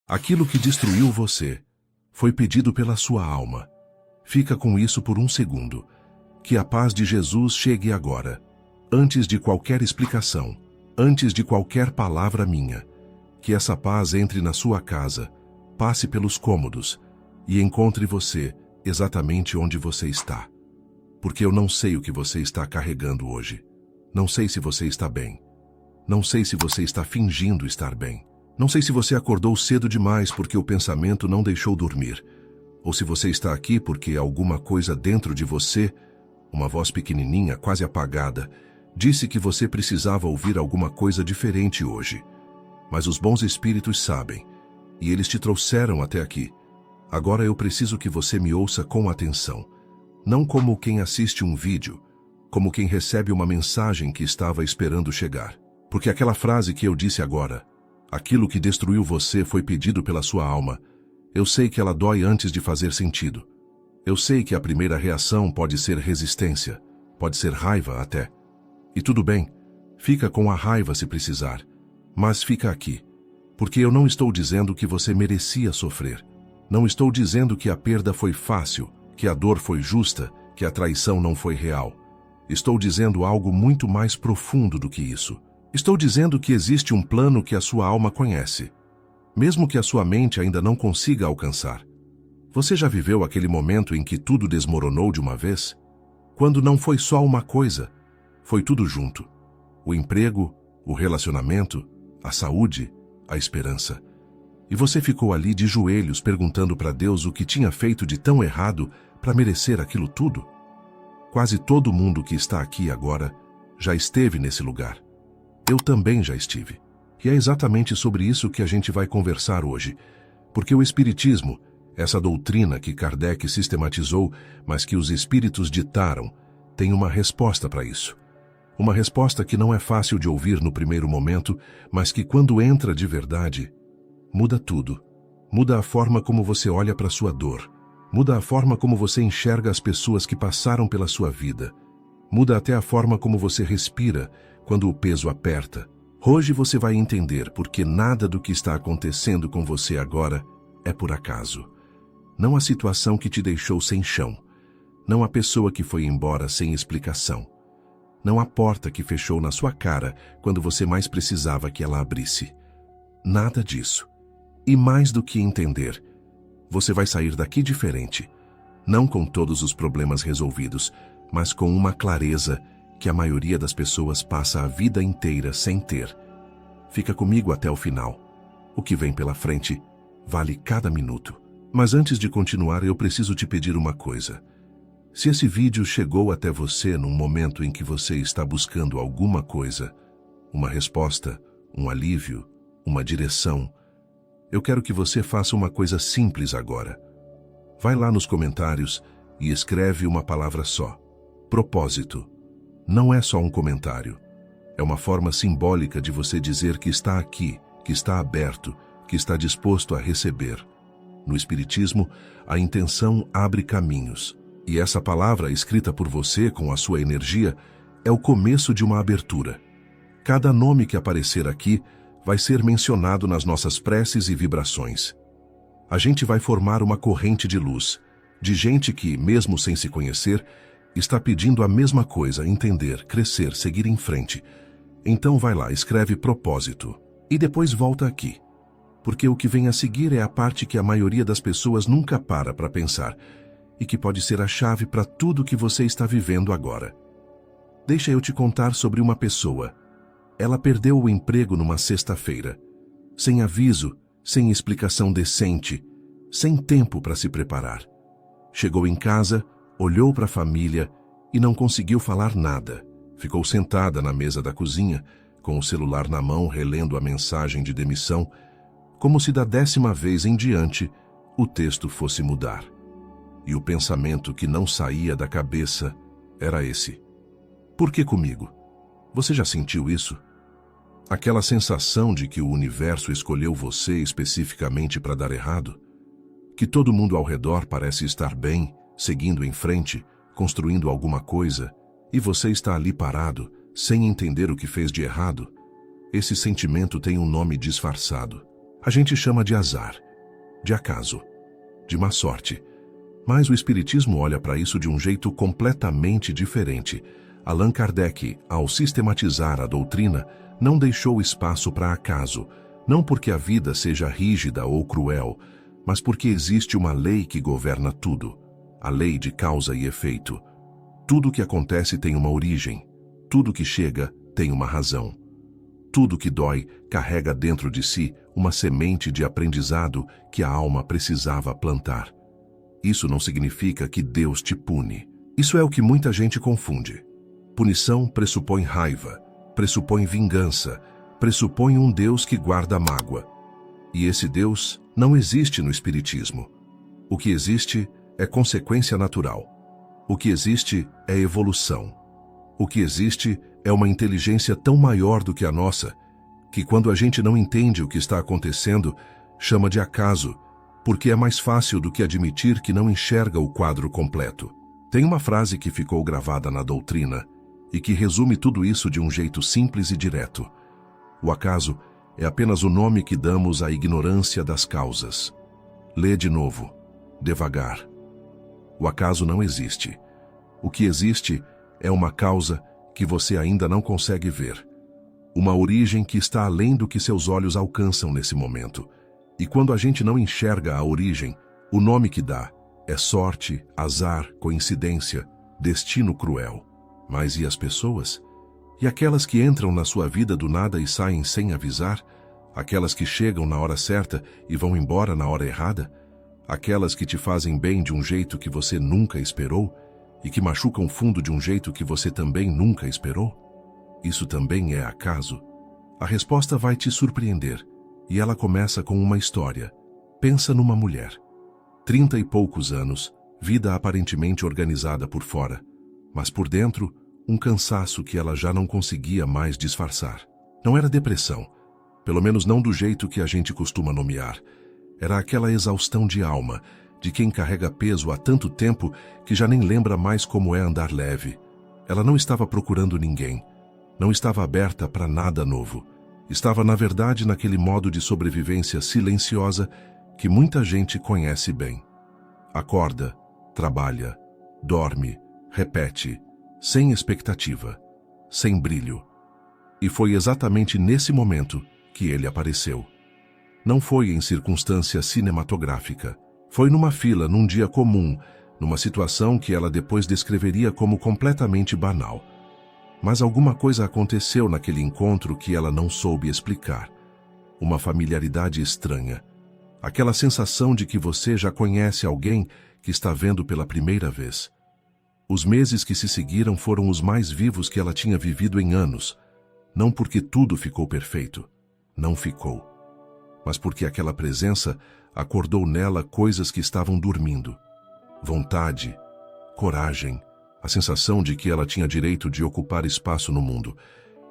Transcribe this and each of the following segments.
Aquilo que destruiu você foi pedido pela sua alma. Fica com isso por um segundo. Que a paz de Jesus chegue agora, antes de qualquer explicação, antes de qualquer palavra minha. Que essa paz entre na sua casa, passe pelos cômodos e encontre você exatamente onde você está. Porque eu não sei o que você está carregando hoje. Não sei se você está bem. Não sei se você está fingindo estar bem. Não sei se você acordou cedo demais porque o pensamento não deixou dormir. Ou se você está aqui porque alguma coisa dentro de você, uma voz pequenininha, quase apagada, disse que você precisava ouvir alguma coisa diferente hoje. Mas os bons espíritos sabem, e eles te trouxeram até aqui. Agora eu preciso que você me ouça com atenção. Não como quem assiste um vídeo, como quem recebe uma mensagem que estava esperando chegar. Porque aquela frase que eu disse agora, aquilo que destruiu você foi pedido pela sua alma. Eu sei que ela dói antes de fazer sentido. Eu sei que a primeira reação pode ser resistência, pode ser raiva até. E tudo bem, fica com a raiva se precisar, mas fica aqui. Porque eu não estou dizendo que você merecia sofrer. Não estou dizendo que a perda foi fácil, que a dor foi justa, que a traição não foi real. Estou dizendo algo muito mais profundo do que isso. Estou dizendo que existe um plano que a sua alma conhece, mesmo que a sua mente ainda não consiga alcançar. Você já viveu aquele momento em que tudo desmoronou de uma vez? Quando não foi só uma coisa, foi tudo junto. O emprego, o relacionamento, a saúde, a esperança. E você ficou ali de joelhos perguntando para Deus o que tinha feito de tão errado para merecer aquilo tudo? Quase todo mundo que está aqui agora já esteve nesse lugar. Eu também já estive. E é exatamente sobre isso que a gente vai conversar hoje. Porque o Espiritismo, essa doutrina que Kardec sistematizou, mas que os espíritos ditaram, tem uma resposta para isso. Uma resposta que não é fácil de ouvir no primeiro momento, mas que quando entra de verdade, muda tudo. Muda a forma como você olha para sua dor. Muda a forma como você enxerga as pessoas que passaram pela sua vida. Muda até a forma como você respira quando o peso aperta. Hoje você vai entender porque nada do que está acontecendo com você agora é por acaso. Não a situação que te deixou sem chão. Não a pessoa que foi embora sem explicação. Não a porta que fechou na sua cara quando você mais precisava que ela abrisse. Nada disso. E mais do que entender, você vai sair daqui diferente. Não com todos os problemas resolvidos, mas com uma clareza que a maioria das pessoas passa a vida inteira sem ter. Fica comigo até o final. O que vem pela frente vale cada minuto. Mas antes de continuar, eu preciso te pedir uma coisa. Se esse vídeo chegou até você num momento em que você está buscando alguma coisa, uma resposta, um alívio, uma direção, eu quero que você faça uma coisa simples agora. Vai lá nos comentários e escreve uma palavra só. Propósito. Não é só um comentário. É uma forma simbólica de você dizer que está aqui, que está aberto, que está disposto a receber. No Espiritismo, a intenção abre caminhos. E essa palavra, escrita por você com a sua energia, é o começo de uma abertura. Cada nome que aparecer aqui vai ser mencionado nas nossas preces e vibrações. A gente vai formar uma corrente de luz, de gente que, mesmo sem se conhecer, está pedindo a mesma coisa, entender, crescer, seguir em frente. Então vai lá, escreve propósito. E depois volta aqui. Porque o que vem a seguir é a parte que a maioria das pessoas nunca para pensar e que pode ser a chave para tudo que você está vivendo agora. Deixa eu te contar sobre uma pessoa. Ela perdeu o emprego numa sexta-feira. Sem aviso, sem explicação decente, sem tempo para se preparar. Chegou em casa, olhou para a família e não conseguiu falar nada. Ficou sentada na mesa da cozinha, com o celular na mão, relendo a mensagem de demissão, como se da 10ª vez em diante o texto fosse mudar. E o pensamento que não saía da cabeça era esse. Por que comigo? Você já sentiu isso? Aquela sensação de que o universo escolheu você especificamente para dar errado? Que todo mundo ao redor parece estar bem, seguindo em frente, construindo alguma coisa, e você está ali parado, sem entender o que fez de errado? Esse sentimento tem um nome disfarçado. A gente chama de azar, de acaso, de má sorte. Mas o Espiritismo olha para isso de um jeito completamente diferente. Allan Kardec, ao sistematizar a doutrina, não deixou espaço para acaso, não porque a vida seja rígida ou cruel, mas porque existe uma lei que governa tudo, a lei de causa e efeito. Tudo que acontece tem uma origem, tudo que chega tem uma razão. Tudo que dói carrega dentro de si uma semente de aprendizado que a alma precisava plantar. Isso não significa que Deus te pune. Isso é o que muita gente confunde. Punição pressupõe raiva, pressupõe vingança, pressupõe um Deus que guarda mágoa. E esse Deus não existe no Espiritismo. O que existe é consequência natural. O que existe é evolução. O que existe é uma inteligência tão maior do que a nossa, que quando a gente não entende o que está acontecendo, chama de acaso, porque é mais fácil do que admitir que não enxerga o quadro completo. Tem uma frase que ficou gravada na doutrina e que resume tudo isso de um jeito simples e direto. O acaso é apenas o nome que damos à ignorância das causas. Lê de novo, devagar. O acaso não existe. O que existe é uma causa que você ainda não consegue ver. Uma origem que está além do que seus olhos alcançam nesse momento. E quando a gente não enxerga a origem, o nome que dá é sorte, azar, coincidência, destino cruel. Mas e as pessoas? E aquelas que entram na sua vida do nada e saem sem avisar? Aquelas que chegam na hora certa e vão embora na hora errada? Aquelas que te fazem bem de um jeito que você nunca esperou e que machucam fundo de um jeito que você também nunca esperou? Isso também é acaso? A resposta vai te surpreender, e ela começa com uma história. Pensa numa mulher. 30 e poucos anos, vida aparentemente organizada por fora, mas por dentro, um cansaço que ela já não conseguia mais disfarçar. Não era depressão, pelo menos não do jeito que a gente costuma nomear. Era aquela exaustão de alma, de quem carrega peso há tanto tempo que já nem lembra mais como é andar leve. Ela não estava procurando ninguém. Não estava aberta para nada novo. Estava, na verdade, naquele modo de sobrevivência silenciosa que muita gente conhece bem. Acorda, trabalha, dorme, repete, sem expectativa, sem brilho. E foi exatamente nesse momento que ele apareceu. Não foi em circunstância cinematográfica. Foi numa fila, num dia comum, numa situação que ela depois descreveria como completamente banal. Mas alguma coisa aconteceu naquele encontro que ela não soube explicar. Uma familiaridade estranha. Aquela sensação de que você já conhece alguém que está vendo pela primeira vez. Os meses que se seguiram foram os mais vivos que ela tinha vivido em anos. Não porque tudo ficou perfeito. Não ficou. Mas porque aquela presença acordou nela coisas que estavam dormindo. Vontade, coragem, a sensação de que ela tinha direito de ocupar espaço no mundo.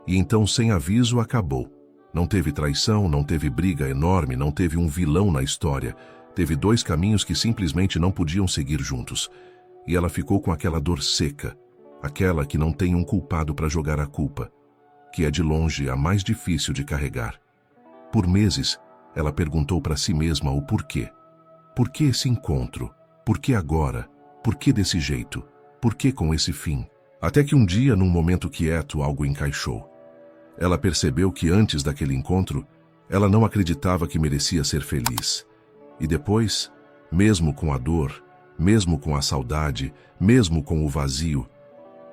E então, sem aviso, acabou. Não teve traição, não teve briga enorme, não teve um vilão na história. Teve dois caminhos que simplesmente não podiam seguir juntos. E ela ficou com aquela dor seca, aquela que não tem um culpado para jogar a culpa, que é de longe a mais difícil de carregar. Por meses, ela perguntou para si mesma o porquê. Por que esse encontro? Por que agora? Por que desse jeito? Por que com esse fim? Até que um dia, num momento quieto, algo encaixou. Ela percebeu que antes daquele encontro, ela não acreditava que merecia ser feliz. E depois, mesmo com a dor, mesmo com a saudade, mesmo com o vazio,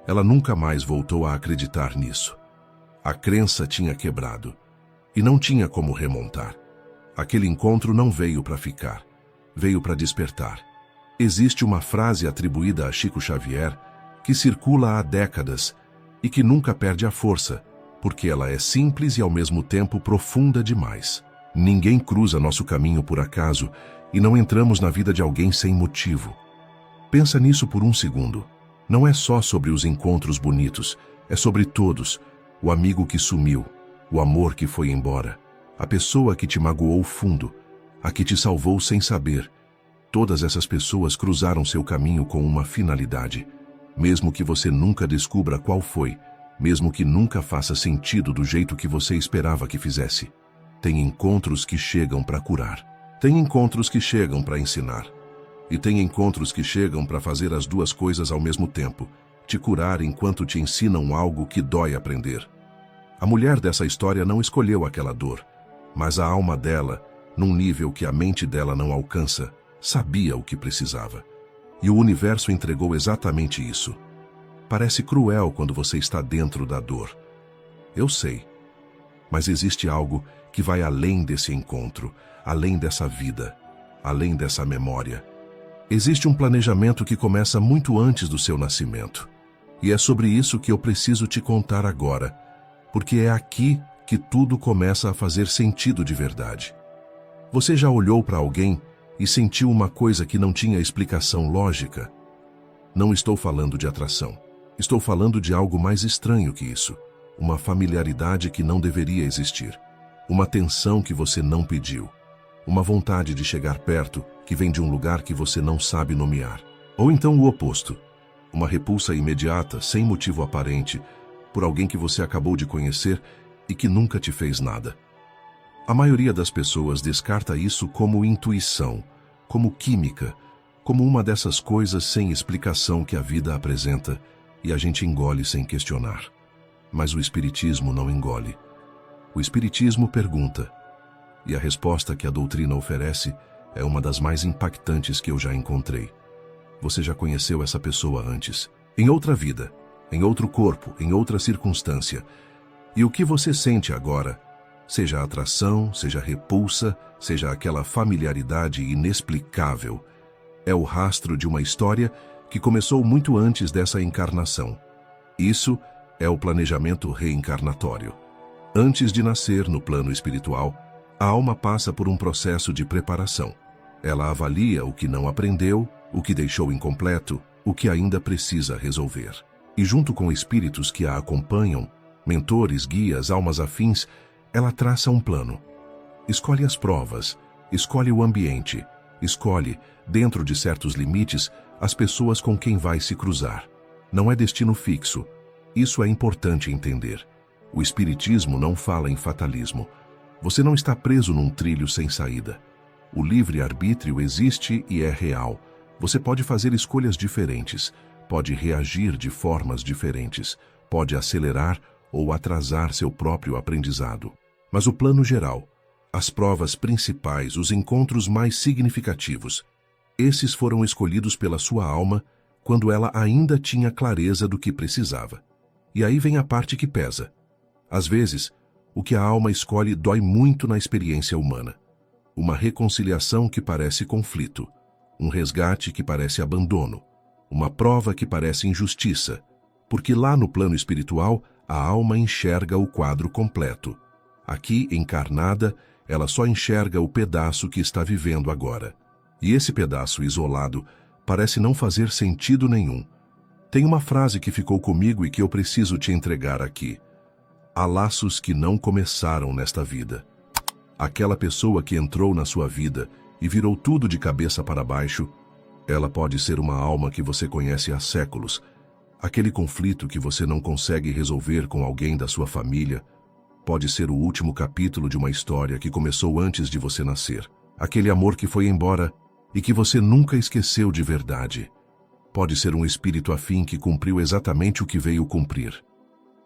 ela nunca mais voltou a acreditar nisso. A crença tinha quebrado. E não tinha como remontar. Aquele encontro não veio para ficar. Veio para despertar. Existe uma frase atribuída a Chico Xavier que circula há décadas e que nunca perde a força, porque ela é simples e ao mesmo tempo profunda demais. Ninguém cruza nosso caminho por acaso e não entramos na vida de alguém sem motivo. Pensa nisso por um segundo. Não é só sobre os encontros bonitos, é sobre todos. O amigo que sumiu, o amor que foi embora, a pessoa que te magoou fundo, a que te salvou sem saber. Todas essas pessoas cruzaram seu caminho com uma finalidade, mesmo que você nunca descubra qual foi, mesmo que nunca faça sentido do jeito que você esperava que fizesse. Tem encontros que chegam para curar. Tem encontros que chegam para ensinar. E tem encontros que chegam para fazer as duas coisas ao mesmo tempo, te curar enquanto te ensinam algo que dói aprender. A mulher dessa história não escolheu aquela dor, mas a alma dela, num nível que a mente dela não alcança, sabia o que precisava. E o universo entregou exatamente isso. Parece cruel quando você está dentro da dor. Eu sei. Mas existe algo que vai além desse encontro, além dessa vida, além dessa memória. Existe um planejamento que começa muito antes do seu nascimento. E é sobre isso que eu preciso te contar agora, porque é aqui que tudo começa a fazer sentido de verdade. Você já olhou para alguém e sentiu uma coisa que não tinha explicação lógica? Não estou falando de atração. Estou falando de algo mais estranho que isso. Uma familiaridade que não deveria existir. Uma tensão que você não pediu. Uma vontade de chegar perto que vem de um lugar que você não sabe nomear. Ou então o oposto. Uma repulsa imediata, sem motivo aparente, por alguém que você acabou de conhecer e que nunca te fez nada. A maioria das pessoas descarta isso como intuição, como química, como uma dessas coisas sem explicação que a vida apresenta e a gente engole sem questionar. Mas o Espiritismo não engole. O Espiritismo pergunta. E a resposta que a doutrina oferece é uma das mais impactantes que eu já encontrei. Você já conheceu essa pessoa antes, em outra vida, em outro corpo, em outra circunstância. E o que você sente agora, seja atração, seja repulsa, seja aquela familiaridade inexplicável, é o rastro de uma história que começou muito antes dessa encarnação. Isso é o planejamento reencarnatório. Antes de nascer no plano espiritual, a alma passa por um processo de preparação. Ela avalia o que não aprendeu, o que deixou incompleto, o que ainda precisa resolver. E junto com espíritos que a acompanham, mentores, guias, almas afins, ela traça um plano. Escolhe as provas, escolhe o ambiente, escolhe, dentro de certos limites, as pessoas com quem vai se cruzar. Não é destino fixo. Isso é importante entender. O Espiritismo não fala em fatalismo. Você não está preso num trilho sem saída. O livre-arbítrio existe e é real. Você pode fazer escolhas diferentes, pode reagir de formas diferentes, pode acelerar ou atrasar seu próprio aprendizado. Mas o plano geral, as provas principais, os encontros mais significativos, esses foram escolhidos pela sua alma quando ela ainda tinha clareza do que precisava. E aí vem a parte que pesa. Às vezes, o que a alma escolhe dói muito na experiência humana. Uma reconciliação que parece conflito, um resgate que parece abandono, uma prova que parece injustiça, porque lá no plano espiritual a alma enxerga o quadro completo. Aqui, encarnada, ela só enxerga o pedaço que está vivendo agora. E esse pedaço isolado parece não fazer sentido nenhum. Tem uma frase que ficou comigo e que eu preciso te entregar aqui. Há laços que não começaram nesta vida. Aquela pessoa que entrou na sua vida e virou tudo de cabeça para baixo, ela pode ser uma alma que você conhece há séculos. Aquele conflito que você não consegue resolver com alguém da sua família pode ser o último capítulo de uma história que começou antes de você nascer. Aquele amor que foi embora e que você nunca esqueceu de verdade. Pode ser um espírito afim que cumpriu exatamente o que veio cumprir.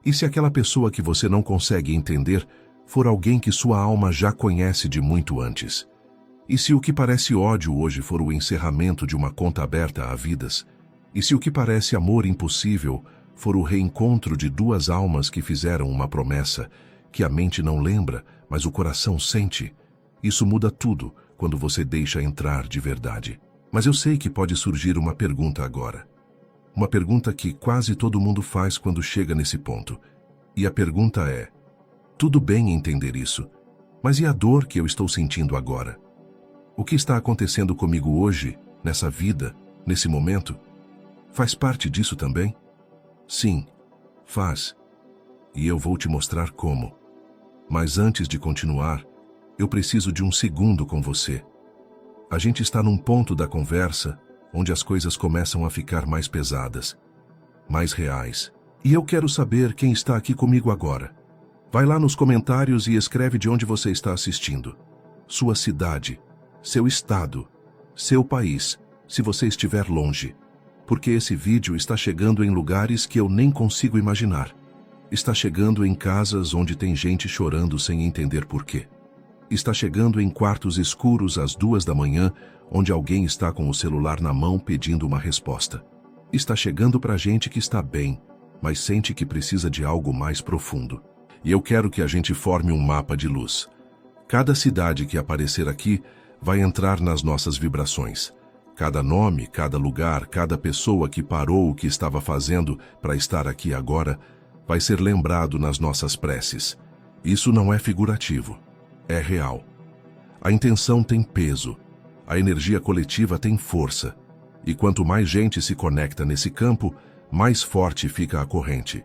E se aquela pessoa que você não consegue entender for alguém que sua alma já conhece de muito antes? E se o que parece ódio hoje for o encerramento de uma conta aberta a vidas? E se o que parece amor impossível for o reencontro de duas almas que fizeram uma promessa, que a mente não lembra, mas o coração sente? Isso muda tudo quando você deixa entrar de verdade. Mas eu sei que pode surgir uma pergunta agora. Uma pergunta que quase todo mundo faz quando chega nesse ponto. E a pergunta é: tudo bem entender isso, mas e a dor que eu estou sentindo agora? O que está acontecendo comigo hoje, nessa vida, nesse momento? Faz parte disso também? Sim, faz. E eu vou te mostrar como. Mas antes de continuar, eu preciso de um segundo com você. A gente está num ponto da conversa onde as coisas começam a ficar mais pesadas, mais reais. E eu quero saber quem está aqui comigo agora. Vai lá nos comentários e escreve de onde você está assistindo. Sua cidade, seu estado, seu país, se você estiver longe. Porque esse vídeo está chegando em lugares que eu nem consigo imaginar. Está chegando em casas onde tem gente chorando sem entender porquê. Está chegando em quartos escuros às 2 da manhã, onde alguém está com o celular na mão pedindo uma resposta. Está chegando para gente que está bem, mas sente que precisa de algo mais profundo. E eu quero que a gente forme um mapa de luz. Cada cidade que aparecer aqui vai entrar nas nossas vibrações. Cada nome, cada lugar, cada pessoa que parou o que estava fazendo para estar aqui agora vai ser lembrado nas nossas preces. Isso não é figurativo, é real. A intenção tem peso, a energia coletiva tem força. E quanto mais gente se conecta nesse campo, mais forte fica a corrente.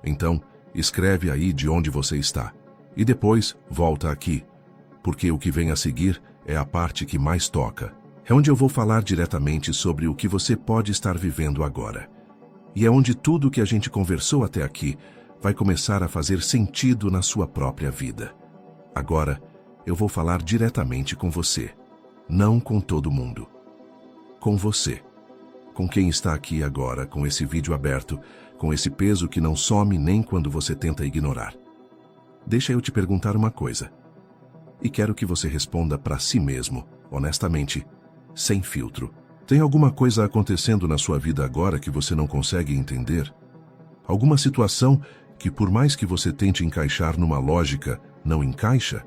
Então, escreve aí de onde você está. E depois, volta aqui. Porque o que vem a seguir é a parte que mais toca. É onde eu vou falar diretamente sobre o que você pode estar vivendo agora. E é onde tudo o que a gente conversou até aqui vai começar a fazer sentido na sua própria vida. Agora, eu vou falar diretamente com você. Não com todo mundo. Com você. Com quem está aqui agora, com esse vídeo aberto, com esse peso que não some nem quando você tenta ignorar. Deixa eu te perguntar uma coisa. E quero que você responda para si mesmo, honestamente, sem filtro. Tem alguma coisa acontecendo na sua vida agora que você não consegue entender? Alguma situação que, por mais que você tente encaixar numa lógica, não encaixa?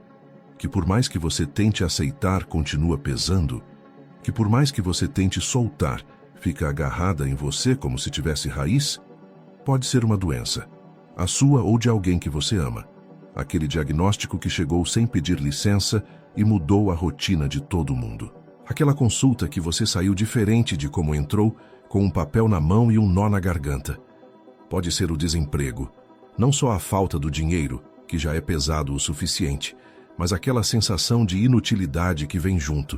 Que por mais que você tente aceitar, continua pesando? Que por mais que você tente soltar, fica agarrada em você como se tivesse raiz? Pode ser uma doença, a sua ou de alguém que você ama. Aquele diagnóstico que chegou sem pedir licença e mudou a rotina de todo mundo. Aquela consulta que você saiu diferente de como entrou, com um papel na mão e um nó na garganta. Pode ser o desemprego, não só a falta do dinheiro, que já é pesado o suficiente, mas aquela sensação de inutilidade que vem junto,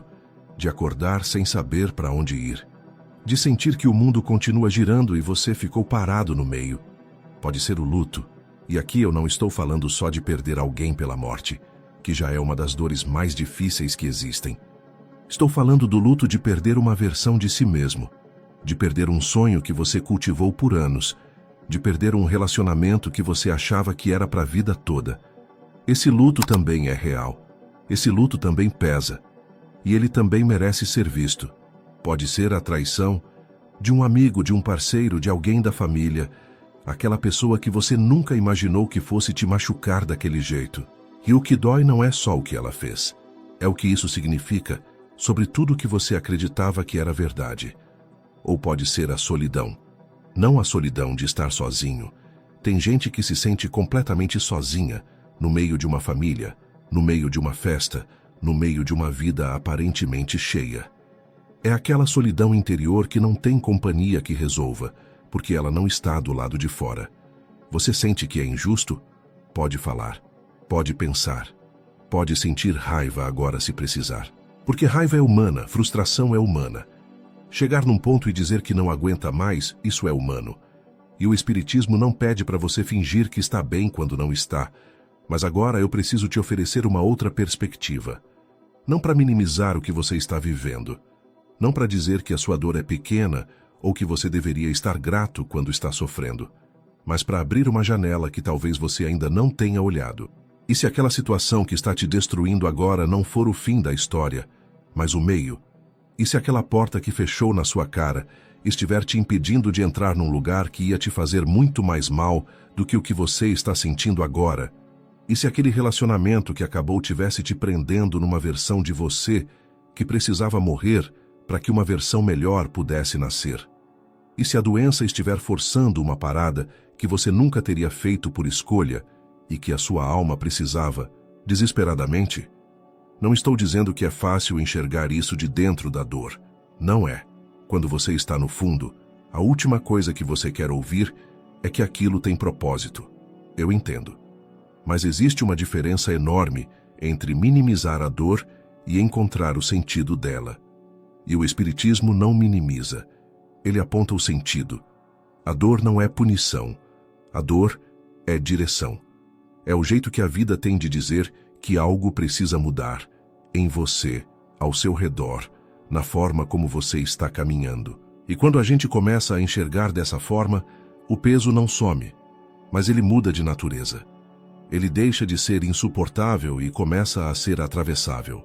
de acordar sem saber para onde ir. De sentir que o mundo continua girando e você ficou parado no meio. Pode ser o luto, e aqui eu não estou falando só de perder alguém pela morte, que já é uma das dores mais difíceis que existem. Estou falando do luto de perder uma versão de si mesmo, de perder um sonho que você cultivou por anos, de perder um relacionamento que você achava que era para a vida toda. Esse luto também é real, esse luto também pesa, e ele também merece ser visto. Pode ser a traição de um amigo, de um parceiro, de alguém da família, aquela pessoa que você nunca imaginou que fosse te machucar daquele jeito. E o que dói não é só o que ela fez, é o que isso significa sobre tudo que você acreditava que era verdade. Ou pode ser a solidão. Não a solidão de estar sozinho. Tem gente que se sente completamente sozinha, no meio de uma família, no meio de uma festa, no meio de uma vida aparentemente cheia. É aquela solidão interior que não tem companhia que resolva, porque ela não está do lado de fora. Você sente que é injusto? Pode falar, pode pensar, pode sentir raiva agora se precisar. Porque raiva é humana, frustração é humana. Chegar num ponto e dizer que não aguenta mais, isso é humano. E o Espiritismo não pede para você fingir que está bem quando não está. Mas agora eu preciso te oferecer uma outra perspectiva. Não para minimizar o que você está vivendo. Não para dizer que a sua dor é pequena ou que você deveria estar grato quando está sofrendo. Mas para abrir uma janela que talvez você ainda não tenha olhado. E se aquela situação que está te destruindo agora não for o fim da história, mas o meio? E se aquela porta que fechou na sua cara estiver te impedindo de entrar num lugar que ia te fazer muito mais mal do que o que você está sentindo agora? E se aquele relacionamento que acabou tivesse te prendendo numa versão de você que precisava morrer para que uma versão melhor pudesse nascer? E se a doença estiver forçando uma parada que você nunca teria feito por escolha e que a sua alma precisava, desesperadamente? Não estou dizendo que é fácil enxergar isso de dentro da dor. Não é. Quando você está no fundo, a última coisa que você quer ouvir é que aquilo tem propósito. Eu entendo. Mas existe uma diferença enorme entre minimizar a dor e encontrar o sentido dela. E o Espiritismo não minimiza. Ele aponta o sentido. A dor não é punição. A dor é direção. É o jeito que a vida tem de dizer que algo precisa mudar, em você, ao seu redor, na forma como você está caminhando. E quando a gente começa a enxergar dessa forma, o peso não some, mas ele muda de natureza. Ele deixa de ser insuportável e começa a ser atravessável.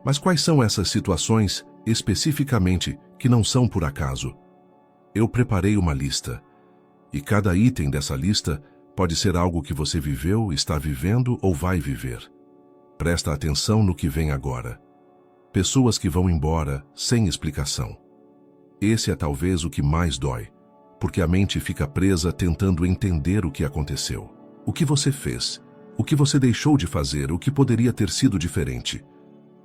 Mas quais são essas situações, especificamente, que não são por acaso? Eu preparei uma lista, e cada item dessa lista pode ser algo que você viveu, está vivendo ou vai viver. Presta atenção no que vem agora. Pessoas que vão embora sem explicação. Esse é talvez o que mais dói, porque a mente fica presa tentando entender o que aconteceu. O que você fez, o que você deixou de fazer, o que poderia ter sido diferente.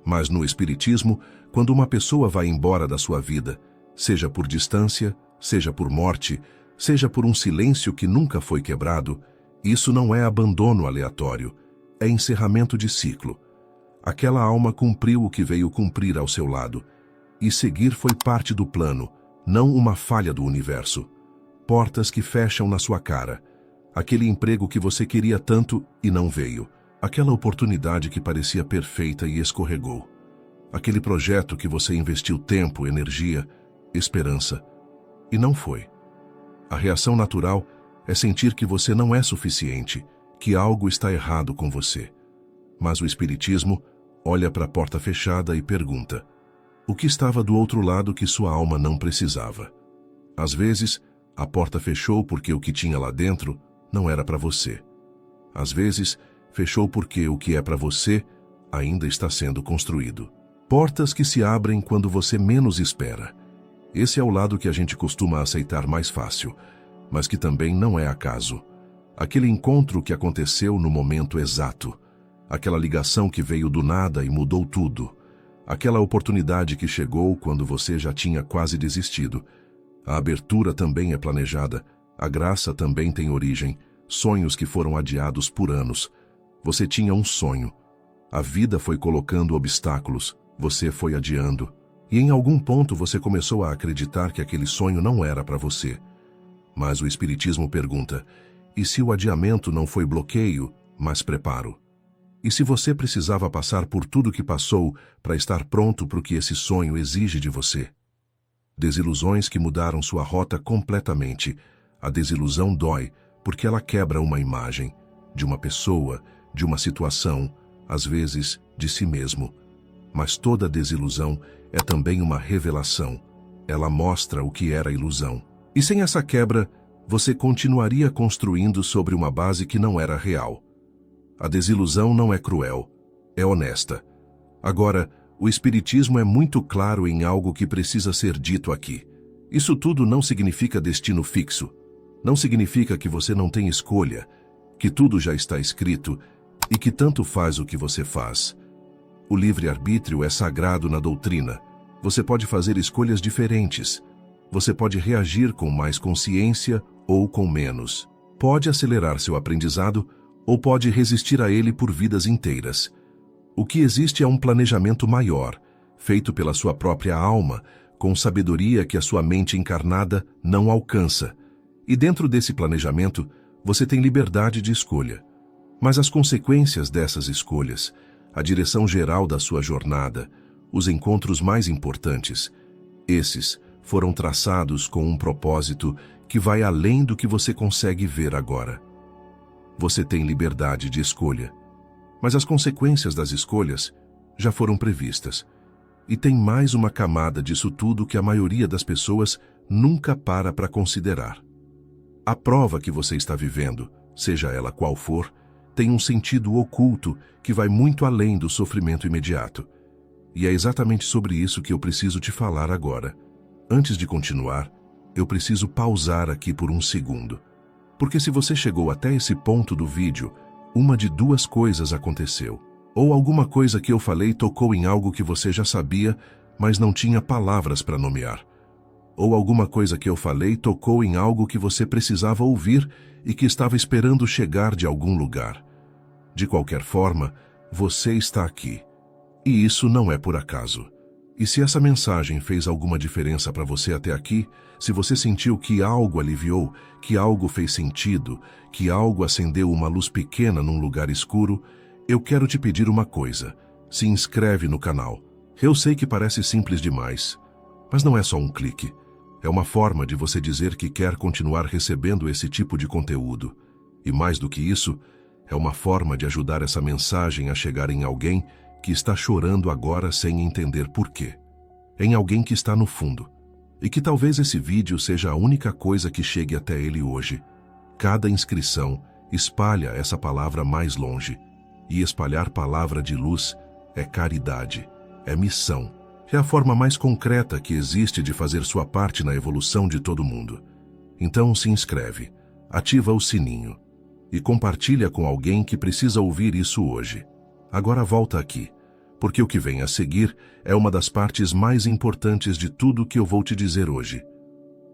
Mas no Espiritismo, quando uma pessoa vai embora da sua vida, seja por distância, seja por morte, seja por um silêncio que nunca foi quebrado, isso não é abandono aleatório, é encerramento de ciclo. Aquela alma cumpriu o que veio cumprir ao seu lado, e seguir foi parte do plano, não uma falha do universo. Portas que fecham na sua cara, aquele emprego que você queria tanto e não veio, aquela oportunidade que parecia perfeita e escorregou, aquele projeto que você investiu tempo, energia, esperança, e não foi. A reação natural é sentir que você não é suficiente, que algo está errado com você. Mas o Espiritismo olha para a porta fechada e pergunta: o que estava do outro lado que sua alma não precisava? Às vezes, a porta fechou porque o que tinha lá dentro não era para você. Às vezes, fechou porque o que é para você ainda está sendo construído. Portas que se abrem quando você menos espera. Esse é o lado que a gente costuma aceitar mais fácil, mas que também não é acaso. Aquele encontro que aconteceu no momento exato. Aquela ligação que veio do nada e mudou tudo. Aquela oportunidade que chegou quando você já tinha quase desistido. A abertura também é planejada. A graça também tem origem. Sonhos que foram adiados por anos. Você tinha um sonho. A vida foi colocando obstáculos. Você foi adiando. E em algum ponto você começou a acreditar que aquele sonho não era para você. Mas o Espiritismo pergunta: e se o adiamento não foi bloqueio, mas preparo? E se você precisava passar por tudo que passou para estar pronto para o que esse sonho exige de você? Desilusões que mudaram sua rota completamente. A desilusão dói porque ela quebra uma imagem de uma pessoa, de uma situação, às vezes de si mesmo. Mas toda desilusão é também uma revelação. Ela mostra o que era ilusão. E sem essa quebra, você continuaria construindo sobre uma base que não era real. A desilusão não é cruel, é honesta. Agora, o Espiritismo é muito claro em algo que precisa ser dito aqui. Isso tudo não significa destino fixo. Não significa que você não tem escolha, que tudo já está escrito e que tanto faz o que você faz. O livre-arbítrio é sagrado na doutrina. Você pode fazer escolhas diferentes. Você pode reagir com mais consciência ou com menos. Pode acelerar seu aprendizado ou pode resistir a ele por vidas inteiras. O que existe é um planejamento maior, feito pela sua própria alma, com sabedoria que a sua mente encarnada não alcança. E dentro desse planejamento, você tem liberdade de escolha. Mas as consequências dessas escolhas, a direção geral da sua jornada, os encontros mais importantes, esses foram traçados com um propósito que vai além do que você consegue ver agora. Você tem liberdade de escolha, mas as consequências das escolhas já foram previstas. E tem mais uma camada disso tudo que a maioria das pessoas nunca para considerar. A prova que você está vivendo, seja ela qual for, tem um sentido oculto que vai muito além do sofrimento imediato. E é exatamente sobre isso que eu preciso te falar agora. Antes de continuar, eu preciso pausar aqui por um segundo. Porque se você chegou até esse ponto do vídeo, uma de duas coisas aconteceu. Ou alguma coisa que eu falei tocou em algo que você já sabia, mas não tinha palavras para nomear. Ou alguma coisa que eu falei tocou em algo que você precisava ouvir e que estava esperando chegar de algum lugar. De qualquer forma, você está aqui. E isso não é por acaso. E se essa mensagem fez alguma diferença para você até aqui, se você sentiu que algo aliviou, que algo fez sentido, que algo acendeu uma luz pequena num lugar escuro, eu quero te pedir uma coisa. Se inscreve no canal. Eu sei que parece simples demais, mas não é só um clique. É uma forma de você dizer que quer continuar recebendo esse tipo de conteúdo. E mais do que isso, é uma forma de ajudar essa mensagem a chegar em alguém que está chorando agora sem entender por quê. Em alguém que está no fundo. E que talvez esse vídeo seja a única coisa que chegue até ele hoje. Cada inscrição espalha essa palavra mais longe. E espalhar palavra de luz é caridade, é missão. É a forma mais concreta que existe de fazer sua parte na evolução de todo mundo. Então se inscreve, ativa o sininho e compartilha com alguém que precisa ouvir isso hoje. Agora volta aqui, porque o que vem a seguir é uma das partes mais importantes de tudo que eu vou te dizer hoje.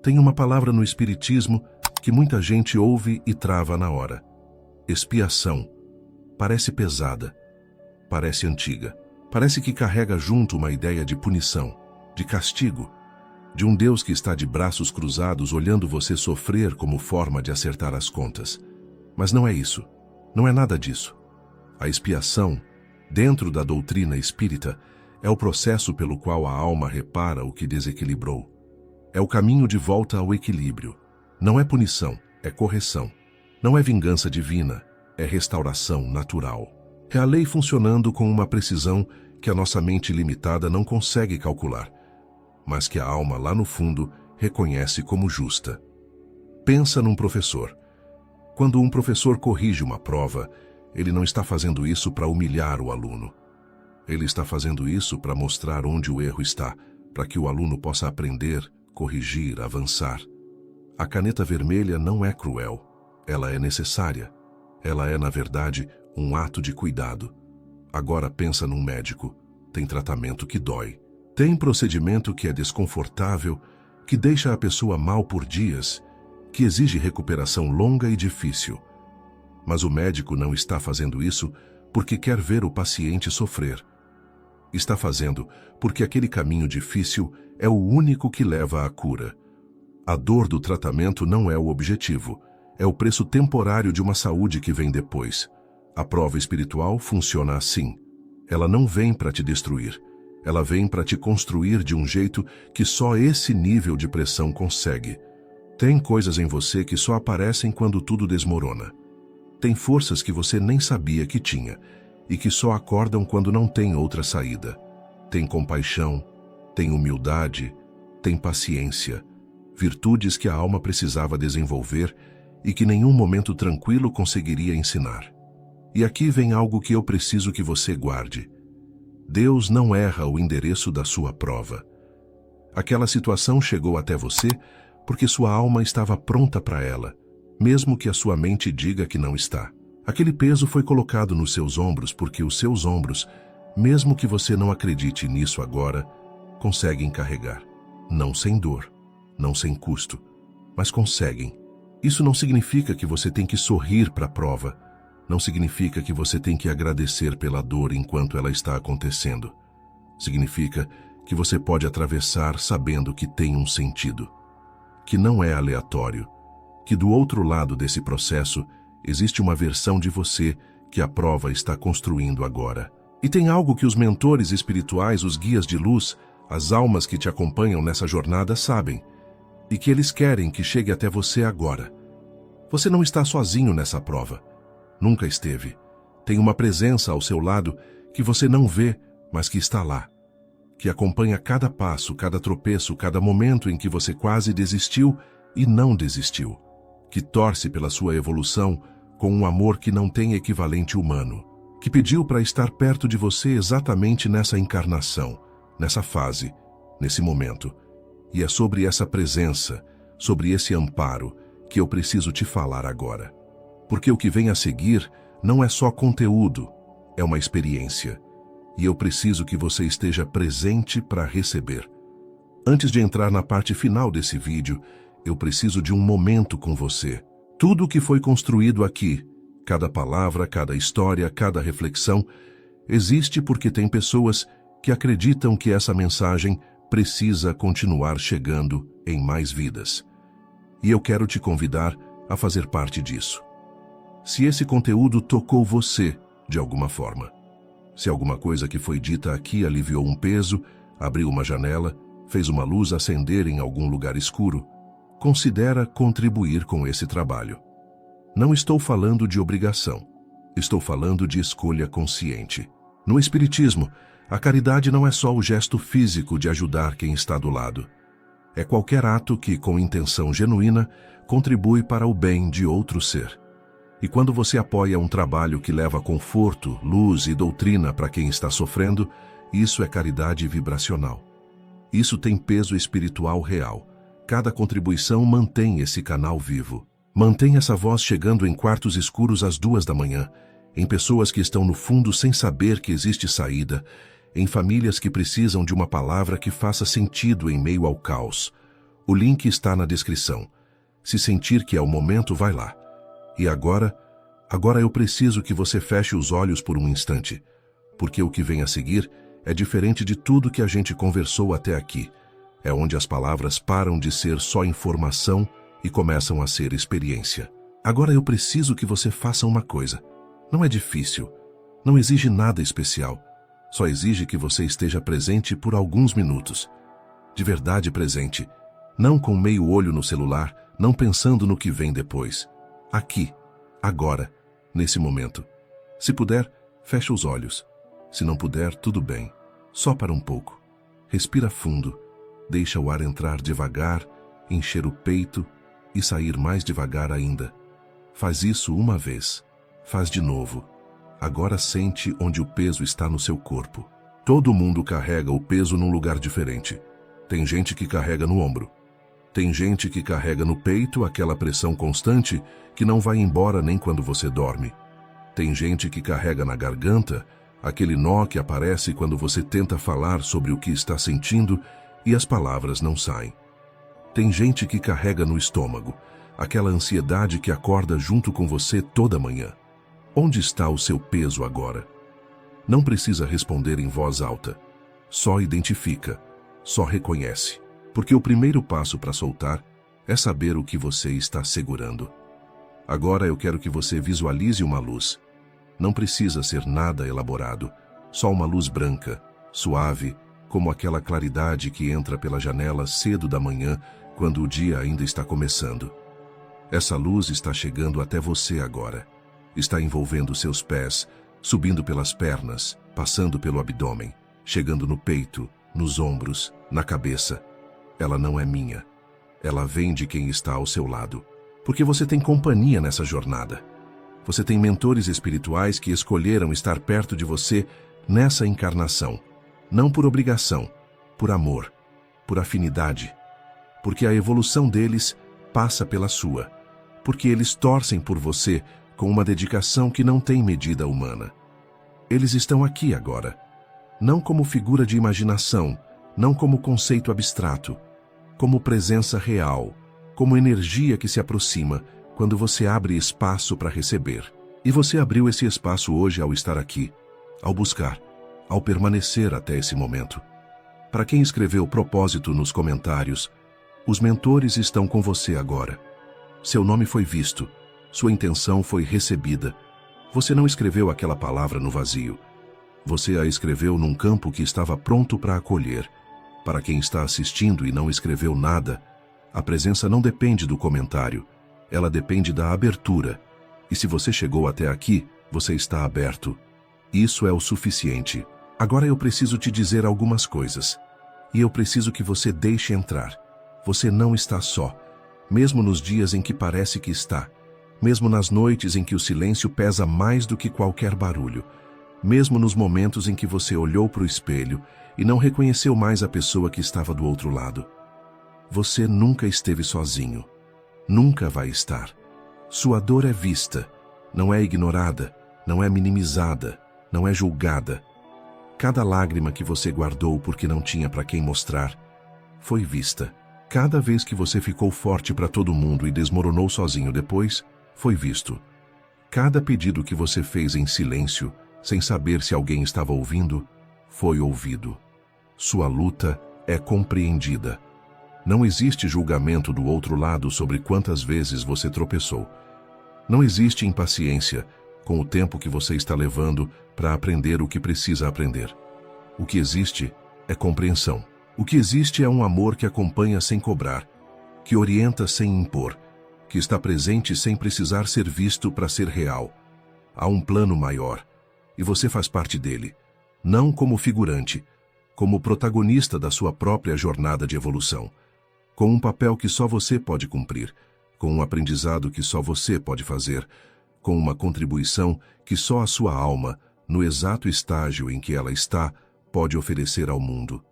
Tem uma palavra no Espiritismo que muita gente ouve e trava na hora. Expiação. Parece pesada, parece antiga, parece que carrega junto uma ideia de punição, de castigo, de um Deus que está de braços cruzados olhando você sofrer como forma de acertar as contas. Mas não é isso, não é nada disso. A expiação, dentro da doutrina espírita, é o processo pelo qual a alma repara o que desequilibrou. É o caminho de volta ao equilíbrio. Não é punição, é correção. Não é vingança divina, é restauração natural. É a lei funcionando com uma precisão que a nossa mente limitada não consegue calcular, mas que a alma lá no fundo reconhece como justa. Pensa num professor. Quando um professor corrige uma prova, ele não está fazendo isso para humilhar o aluno. Ele está fazendo isso para mostrar onde o erro está, para que o aluno possa aprender, corrigir, avançar. A caneta vermelha não é cruel, ela é necessária. Ela é, na verdade, um ato de cuidado. Agora pensa num médico. Tem tratamento que dói. Tem procedimento que é desconfortável, que deixa a pessoa mal por dias, que exige recuperação longa e difícil. Mas o médico não está fazendo isso porque quer ver o paciente sofrer. Está fazendo porque aquele caminho difícil é o único que leva à cura. A dor do tratamento não é o objetivo. É o preço temporário de uma saúde que vem depois. A prova espiritual funciona assim. Ela não vem para te destruir. Ela vem para te construir de um jeito que só esse nível de pressão consegue. Tem coisas em você que só aparecem quando tudo desmorona. Tem forças que você nem sabia que tinha e que só acordam quando não tem outra saída. Tem compaixão, tem humildade, tem paciência. Virtudes que a alma precisava desenvolver e que nenhum momento tranquilo conseguiria ensinar. E aqui vem algo que eu preciso que você guarde. Deus não erra o endereço da sua prova. Aquela situação chegou até você porque sua alma estava pronta para ela, mesmo que a sua mente diga que não está. Aquele peso foi colocado nos seus ombros porque os seus ombros, mesmo que você não acredite nisso agora, conseguem carregar. Não sem dor, não sem custo, mas conseguem. Isso não significa que você tem que sorrir para a prova. Não significa que você tem que agradecer pela dor enquanto ela está acontecendo. Significa que você pode atravessar sabendo que tem um sentido. Que não é aleatório. Que do outro lado desse processo existe uma versão de você que a prova está construindo agora. E tem algo que os mentores espirituais, os guias de luz, as almas que te acompanham nessa jornada sabem. E que eles querem que chegue até você agora. Você não está sozinho nessa prova. Nunca esteve. Tem uma presença ao seu lado que você não vê, mas que está lá. Que acompanha cada passo, cada tropeço, cada momento em que você quase desistiu e não desistiu. Que torce pela sua evolução com um amor que não tem equivalente humano. Que pediu para estar perto de você exatamente nessa encarnação, nessa fase, nesse momento. E é sobre essa presença, sobre esse amparo, que eu preciso te falar agora. Porque o que vem a seguir não é só conteúdo, é uma experiência. E eu preciso que você esteja presente para receber. Antes de entrar na parte final desse vídeo, eu preciso de um momento com você. Tudo o que foi construído aqui, cada palavra, cada história, cada reflexão, existe porque tem pessoas que acreditam que essa mensagem precisa continuar chegando em mais vidas. E eu quero te convidar a fazer parte disso. Se esse conteúdo tocou você de alguma forma, se alguma coisa que foi dita aqui aliviou um peso, abriu uma janela, fez uma luz acender em algum lugar escuro, considera contribuir com esse trabalho. Não estou falando de obrigação, estou falando de escolha consciente. No Espiritismo, a caridade não é só o gesto físico de ajudar quem está do lado. É qualquer ato que, com intenção genuína, contribui para o bem de outro ser. E quando você apoia um trabalho que leva conforto, luz e doutrina para quem está sofrendo, isso é caridade vibracional. Isso tem peso espiritual real. Cada contribuição mantém esse canal vivo. Mantém essa voz chegando em quartos escuros às 2 da manhã, em pessoas que estão no fundo sem saber que existe saída, em famílias que precisam de uma palavra que faça sentido em meio ao caos. O link está na descrição. Se sentir que é o momento, vai lá. E agora eu preciso que você feche os olhos por um instante, porque o que vem a seguir é diferente de tudo que a gente conversou até aqui. É onde as palavras param de ser só informação e começam a ser experiência. Agora eu preciso que você faça uma coisa. Não é difícil, não exige nada especial, só exige que você esteja presente por alguns minutos. De verdade presente, não com meio olho no celular, não pensando no que vem depois. Aqui, agora, nesse momento. Se puder, feche os olhos. Se não puder, tudo bem. Só para um pouco. Respira fundo. Deixa o ar entrar devagar, encher o peito e sair mais devagar ainda. Faz isso uma vez. Faz de novo. Agora sente onde o peso está no seu corpo. Todo mundo carrega o peso num lugar diferente. Tem gente que carrega no ombro. Tem gente que carrega no peito aquela pressão constante que não vai embora nem quando você dorme. Tem gente que carrega na garganta aquele nó que aparece quando você tenta falar sobre o que está sentindo e as palavras não saem. Tem gente que carrega no estômago aquela ansiedade que acorda junto com você toda manhã. Onde está o seu peso agora? Não precisa responder em voz alta. Só identifica, só reconhece. Porque o primeiro passo para soltar é saber o que você está segurando. Agora eu quero que você visualize uma luz. Não precisa ser nada elaborado, só uma luz branca, suave, como aquela claridade que entra pela janela cedo da manhã, quando o dia ainda está começando. Essa luz está chegando até você agora. Está envolvendo seus pés, subindo pelas pernas, passando pelo abdômen, chegando no peito, nos ombros, na cabeça. Ela não é minha. Ela vem de quem está ao seu lado. Porque você tem companhia nessa jornada. Você tem mentores espirituais que escolheram estar perto de você nessa encarnação. Não por obrigação, por amor, por afinidade. Porque a evolução deles passa pela sua. Porque eles torcem por você com uma dedicação que não tem medida humana. Eles estão aqui agora. Não como figura de imaginação, não como conceito abstrato, como presença real, como energia que se aproxima quando você abre espaço para receber. E você abriu esse espaço hoje ao estar aqui, ao buscar, ao permanecer até esse momento. Para quem escreveu propósito nos comentários, os mentores estão com você agora. Seu nome foi visto, sua intenção foi recebida. Você não escreveu aquela palavra no vazio. Você a escreveu num campo que estava pronto para acolher. Para quem está assistindo e não escreveu nada, a presença não depende do comentário, ela depende da abertura. E se você chegou até aqui, você está aberto. Isso é o suficiente. Agora eu preciso te dizer algumas coisas. E eu preciso que você deixe entrar. Você não está só, mesmo nos dias em que parece que está. Mesmo nas noites em que o silêncio pesa mais do que qualquer barulho. Mesmo nos momentos em que você olhou para o espelho e não reconheceu mais a pessoa que estava do outro lado. Você nunca esteve sozinho. Nunca vai estar. Sua dor é vista, não é ignorada, não é minimizada, não é julgada. Cada lágrima que você guardou porque não tinha para quem mostrar, foi vista. Cada vez que você ficou forte para todo mundo e desmoronou sozinho depois, foi visto. Cada pedido que você fez em silêncio, sem saber se alguém estava ouvindo, foi ouvido. Sua luta é compreendida. Não existe julgamento do outro lado sobre quantas vezes você tropeçou. Não existe impaciência com o tempo que você está levando para aprender o que precisa aprender. O que existe é compreensão. O que existe é um amor que acompanha sem cobrar, que orienta sem impor, que está presente sem precisar ser visto para ser real. Há um plano maior, e você faz parte dele, não como figurante, como protagonista da sua própria jornada de evolução, com um papel que só você pode cumprir, com um aprendizado que só você pode fazer, com uma contribuição que só a sua alma, no exato estágio em que ela está, pode oferecer ao mundo.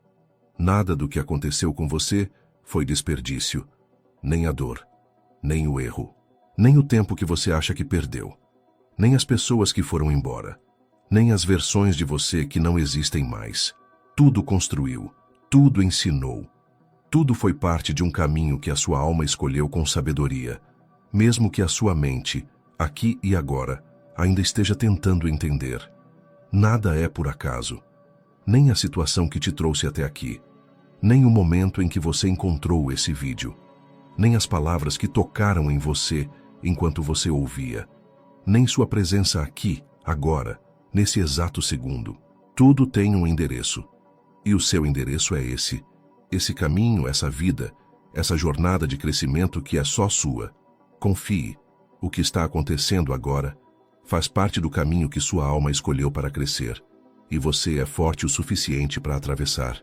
Nada do que aconteceu com você foi desperdício, nem a dor, nem o erro, nem o tempo que você acha que perdeu, nem as pessoas que foram embora, nem as versões de você que não existem mais. Tudo construiu, tudo ensinou. Tudo foi parte de um caminho que a sua alma escolheu com sabedoria, mesmo que a sua mente, aqui e agora, ainda esteja tentando entender. Nada é por acaso, nem a situação que te trouxe até aqui, nem o momento em que você encontrou esse vídeo, nem as palavras que tocaram em você enquanto você ouvia, nem sua presença aqui, agora, nesse exato segundo. Tudo tem um endereço, e o seu endereço é esse caminho, essa vida, essa jornada de crescimento que é só sua. Confie, o que está acontecendo agora faz parte do caminho que sua alma escolheu para crescer, e você é forte o suficiente para atravessar.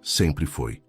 Sempre foi.